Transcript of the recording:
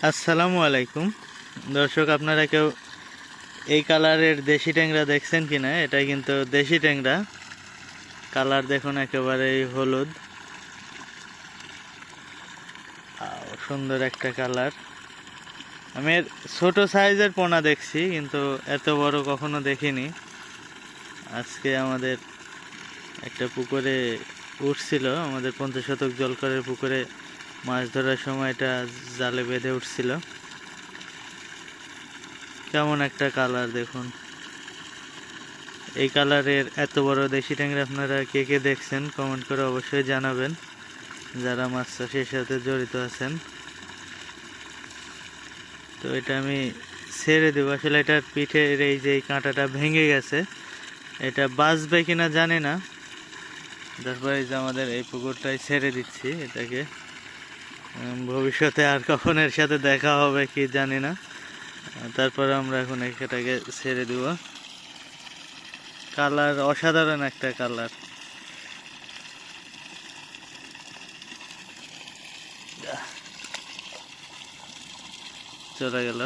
আসসালামু আলাইকুম দর্শক, আপনারা কেউ এই কালারের দেশি ট্যাংরা দেখছেন কিনা? এটা কিন্তু দেশি ট্যাংরা। কালার দেখুন, একেবারে হলুদ, সুন্দর একটা কালার। আমি এর ছোট সাইজের পোনা দেখছি, কিন্তু এত বড় কখনো দেখিনি। আজকে আমাদের একটা পুকুরে উঠছিল, আমাদের 50 শতক জলকরের পুকুরে মাছ ধরার সময় এটা জালে বেঁধে উঠছিল। কেমন একটা কালার দেখুন। এই কালারের এত বড় দেশি ট্যাংরা আপনারা কে কে দেখছেন কমেন্ট করে অবশ্যই জানাবেন, যারা মাছ চাষের সাথে জড়িত আছেন। তো এটা আমি ছেড়ে দেবো। আসলে এটার পিঠের এই যে কাঁটাটা ভেঙে গেছে, এটা বাঁচবে কিনা জানি না। তারপরে এই যে আমাদের এই পুকুরটাই ছেড়ে দিচ্ছি এটাকে। ভবিষ্যতে আর কখন এর সাথে দেখা হবে কি জানি না। তারপরে আমরা এখন এটাকে ছেড়ে দিব। কালার অসাধারণ একটা কালার। চলে গেল।